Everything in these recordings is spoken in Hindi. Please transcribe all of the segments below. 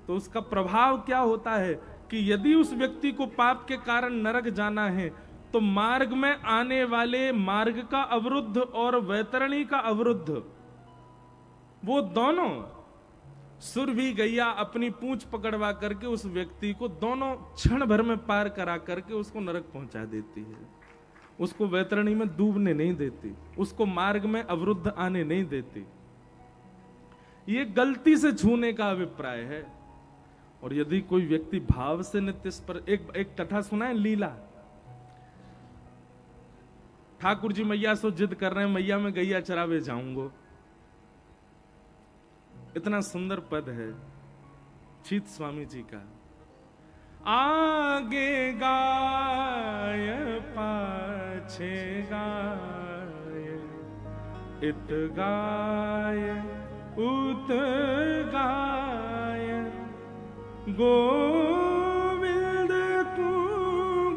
तो उसका प्रभाव क्या होता है कि यदि उस व्यक्ति को पाप के कारण नरक जाना है तो मार्ग में आने वाले मार्ग का अवरुद्ध और वैतरणी का अवरुद्ध, वो दोनों सुरभि गैया अपनी पूंछ पकड़वा करके उस व्यक्ति को दोनों क्षण भर में पार करा करके उसको नरक पहुंचा देती है। उसको वैतरणी में डूबने नहीं देती, उसको मार्ग में अवरुद्ध आने नहीं देती। ये गलती से छूने का अभिप्राय है। और यदि कोई व्यक्ति भाव से नित्य पर एक कथा सुना है, लीला। ठाकुर जी मैया सो जिद कर रहे हैं, मैया मैं गैया चरावे जाऊंगा। इतना सुंदर पद है चीत स्वामी जी का, आगे गाय पाछे गाय, इत गाय उत गाय, गोविंद तू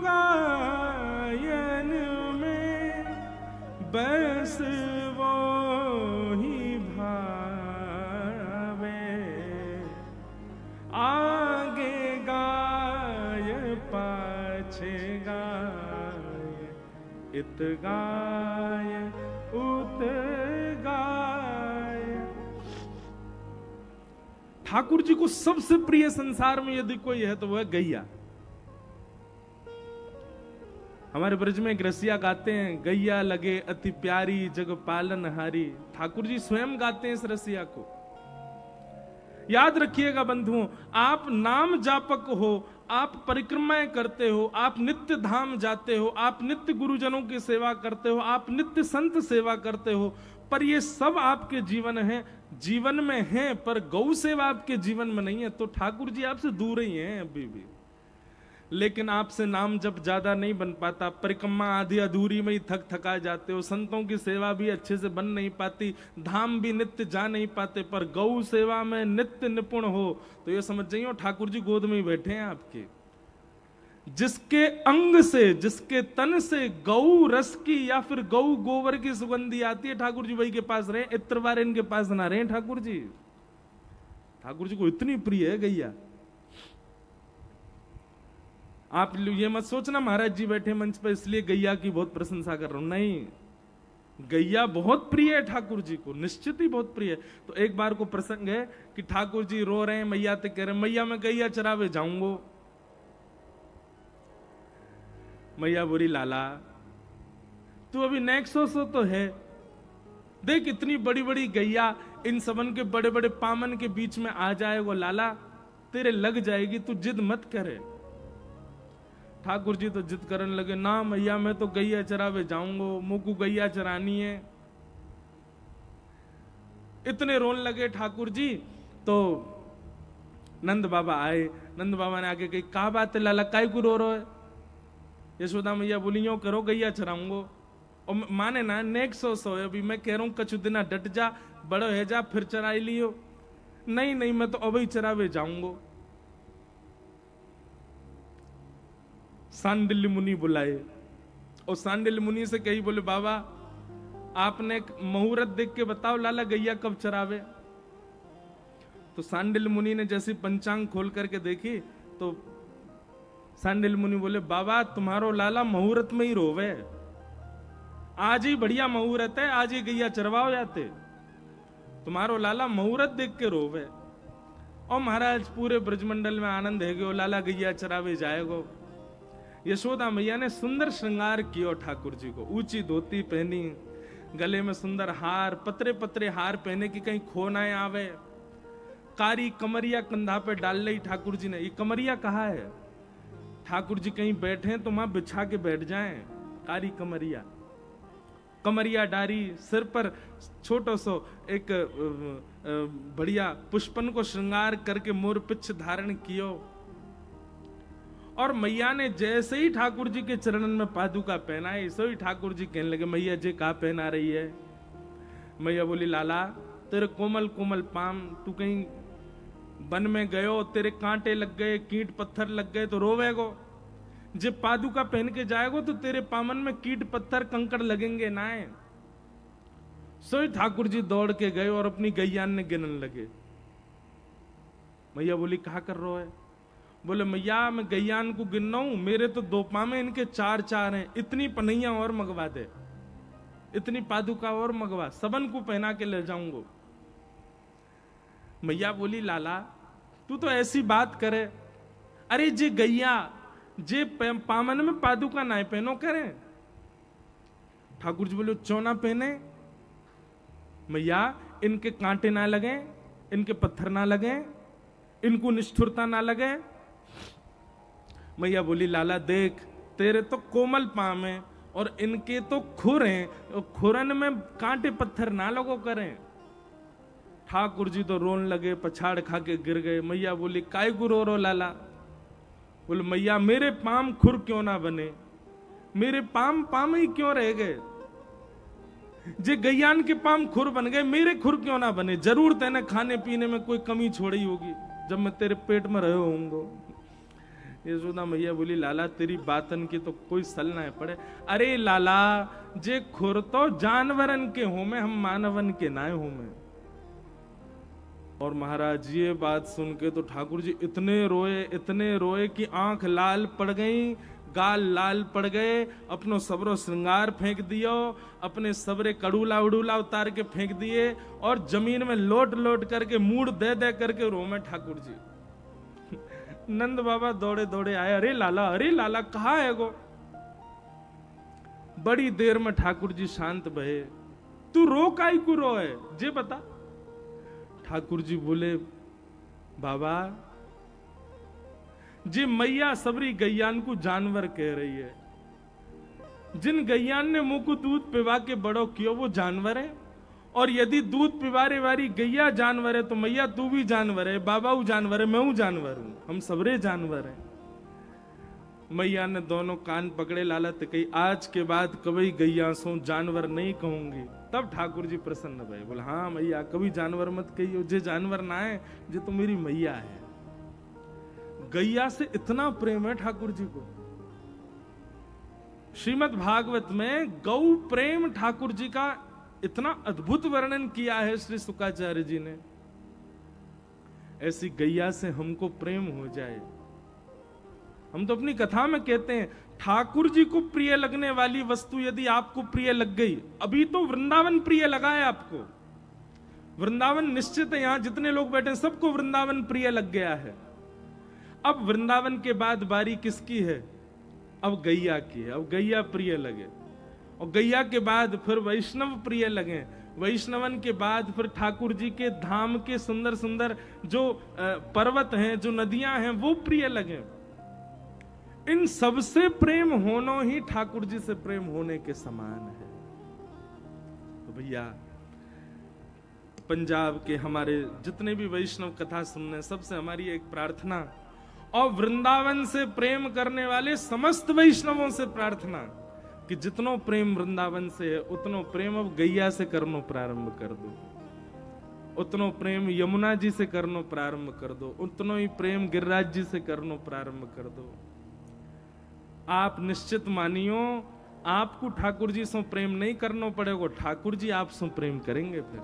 गायन में बस वो ही भावे, आगे गाय पाछे गाय, इत गाय उत गाय। ठाकुर जी को सबसे प्रिय संसार में यदि कोई है तो वह है गैया। हमारे ब्रज में एक रसिया गाते हैं, गैया लगे अति प्यारी जग पालनहारी। ठाकुर जी स्वयं गाते हैं इस रसिया को। याद रखिएगा बंधुओं, आप नाम जापक हो, आप परिक्रमाएं करते हो, आप नित्य धाम जाते हो, आप नित्य गुरुजनों की सेवा करते हो, आप नित्य संत सेवा करते हो, पर ये सब आपके जीवन में हैं, पर गौ सेवा आपके जीवन में नहीं है, तो ठाकुर जी आपसे दूर ही हैं अभी भी। लेकिन आपसे नाम जब ज्यादा नहीं बन पाता, परिक्रमा आधी अधूरी में ही थका जाते हो, संतों की सेवा भी अच्छे से बन नहीं पाती, धाम भी नित्य जा नहीं पाते, पर गौ सेवा में नित्य निपुण हो, तो ये समझ जाइए ठाकुर जी गोद में ही बैठे हैं आपके। जिसके अंग से, जिसके तन से गौ रस की या फिर गौ गोबर की सुगंधी आती है, ठाकुर जी वही के पास रहे, इत्र बार इनके पास ना रहे ठाकुर जी। ठाकुर जी को इतनी प्रिय है गैया। आप ये मत सोचना महाराज जी बैठे मंच पर इसलिए गैया की बहुत प्रशंसा कर रहा हूं, नहीं, गैया बहुत प्रिय है ठाकुर जी को, निश्चित ही बहुत प्रिय है। तो एक बार को प्रसंग है कि ठाकुर जी रो रहे हैं, मैया तो कह रहे हैं मैया मैं गैया चरावे जाऊंगो। मैया बोली लाला तू अभी नेक्सो सो तो है, देख इतनी बड़ी बड़ी गैया इन सबन के बड़े बड़े पामन के बीच में आ जाएगा लाला, तेरे लग जाएगी, तू जिद मत करे। ठाकुर जी तो जिद करने लगे, ना मैया मैं तो गैया चरावे जाऊंगा, मुझको गैया चरानी है। इतने रोने लगे ठाकुर जी, तो नंद बाबा आए। नंद बाबा ने आके कही, क्या बात है लाला, काय को रो रहे है? यशोदा मैया बोली, यूं करो गैया चराऊंगो। और माने ना नेक सो अभी मैं कह रहा हूं कछु दिना डट जा, बड़ो है जा, फिर चराई लियो। नहीं नहीं मैं तो अभी चरावे जाऊंगो। सांडिल्य मुनि बुलाए और सांडिल्य मुनि से कही, बोले बाबा आपने मुहूर्त देख के बताओ लाला गैया कब चरावे। तो सांडिल्य मुनि ने जैसे पंचांग खोल करके देखी तो सांडिल्य मुनि बोले, बाबा तुम्हारो लाला मुहूर्त में ही रोवे, आज ही बढ़िया मुहूर्त है, आज ही गैया चरवाओ जाते, तुम्हारो लाला मुहूर्त देख के रोवे। और महाराज पूरे ब्रजमंडल में आनंद है गयो, लाला गैया चरावे जाएगो। यशोदा मैया ने सुंदर श्रृंगार किया ठाकुर जी को, ऊंची धोती पहनी, गले में सुंदर हार, पतरे पतरे हार पहने की कहीं खो ना आवे, कारी कमरिया कंधा पे डाल ली ठाकुर जी ने। ये कमरिया कहाँ है? ठाकुर जी कहीं बैठे हैं तो वहां बिछा के बैठ जाएं, कारी कमरिया, कमरिया डारी, सिर पर छोटो सो एक बढ़िया पुष्पन को श्रृंगार करके मोर पिछ धारण कियो। और मैया ने जैसे ही ठाकुर जी के चरणन में पादुका पहनाई, सो ही ठाकुर जी कहने लगे, मैया जी कहा पहना रही है? मैया बोली, लाला तेरे कोमल कोमल पाम, तू कहीं वन में गयो, तेरे कांटे लग गए, कीट पत्थर लग गए तो रोवेगो, जब पादुका पहन के जाएगो तो तेरे पामन में कीट पत्थर कंकड़ लगेंगे ना। सो ही ठाकुर जी दौड़ के गए और अपनी गैयान ने गिनने लगे। मैया बोली कहा कर रहे हो? बोले मैया मैं गैयान को गिनना हूं, मेरे तो 2 पामे, इनके 4 हैं, इतनी पनैया और मंगवा दे, इतनी पादुका और मंगवा, सबन को पहना के ले जाऊंगा। मैया बोली लाला तू तो ऐसी बात करे, अरे जे गैया जे पामन में पादुका ना पहनो करे। ठाकुर जी बोले चौना पहने मैया, इनके कांटे ना लगे, इनके पत्थर ना लगे, इनको निष्ठुरता ना लगे। मैया बोली लाला देख तेरे तो कोमल पाम है और इनके तो खुर हैं, और खुरन में कांटे पत्थर ना लगो करें। ठाकुर जी तो रोन लगे, पछाड़ खा के गिर गए। मैया बोली काय को रो लाला? बोले मैया मेरे पाम खुर क्यों ना बने, मेरे पाम ही क्यों रह गए? जे गैयान के पाम खुर बन गए, मेरे खुर क्यों ना बने? जरूर तेने खाने पीने में कोई कमी छोड़ी होगी जब मैं तेरे पेट में रहे होऊंगा। यशोदा मैया बोली लाला तेरी बातन की तो कोई सल ना पड़े। अरे लाला जे खुर तो जानवरन के हो में, हम मानवन के ना हो में। और महाराज ये बात सुन के तो ठाकुर जी इतने रोए कि आंख लाल पड़ गई, गाल लाल पड़ गए, अपनो सबरो श्रृंगार फेंक दियो, अपने सबरे कड़ूला उड़ूला उतार के फेंक दिए और जमीन में लोट लोट करके मूड दे दे करके रो में ठाकुर जी। नंद बाबा दौड़े दौड़े आए, अरे लाला कहाँ है गो? बड़ी देर में ठाकुर जी शांत भये। तू रो काई को रो है जे बता? ठाकुर जी बोले बाबा जी मैया सबरी गैयान को जानवर कह रही है, जिन गैयान ने मुंह को दूध पिवा के बड़ो कियो वो जानवर है, और यदि दूध पिवारे वाली गैया जानवर है तो मैया तू भी जानवर है, बाबा वो जानवर है, मैं हूं जानवर हूं, हम सबरे जानवर हैं। मैया ने दोनों कान पकड़े, लाला ते कही आज के बाद कभी गैया सो जानवर नहीं कहूंगी। तब ठाकुर जी प्रसन्न भये, बोले हाँ मैया कभी जानवर मत कहियो, जे जानवर ना है जे तो मेरी मैया है। गैया से इतना प्रेम है ठाकुर जी को। श्रीमद् भागवत में गौ प्रेम ठाकुर जी का इतना अद्भुत वर्णन किया है श्री शुकाचार्य जी ने। ऐसी गैया से हमको प्रेम हो जाए। हम तो अपनी कथा में कहते हैं ठाकुर जी को प्रिय लगने वाली वस्तु यदि आपको प्रिय लग गई, अभी तो वृंदावन प्रिय लगा है आपको, वृंदावन निश्चित है, यहां जितने लोग बैठे हैं सबको वृंदावन प्रिय लग गया है। अब वृंदावन के बाद बारी किसकी है? अब गैया की है। अब गैया प्रिय लगे, और गैया के बाद फिर वैष्णव प्रिय लगे, वैष्णवन के बाद फिर ठाकुर जी के धाम के सुंदर सुंदर जो पर्वत हैं, जो नदियां हैं वो प्रिय लगे। इन सबसे प्रेम होना ही ठाकुर जी से प्रेम होने के समान है। तो भैया पंजाब के हमारे जितने भी वैष्णव कथा सुनने, सबसे हमारी एक प्रार्थना, और वृंदावन से प्रेम करने वाले समस्त वैष्णवों से प्रार्थना कि जितनो प्रेम वृंदावन से है उतनो प्रेम अब गैया से करनो प्रारंभ कर दो, उतनो प्रेम यमुना जी से करनो प्रारंभ कर दो, उतनो ही प्रेम गिरिराज जी से करनो प्रारंभ कर दो। आप निश्चित मानियो आपको ठाकुर जी से प्रेम नहीं करना पड़ेगा, ठाकुर जी आप से प्रेम करेंगे फिर।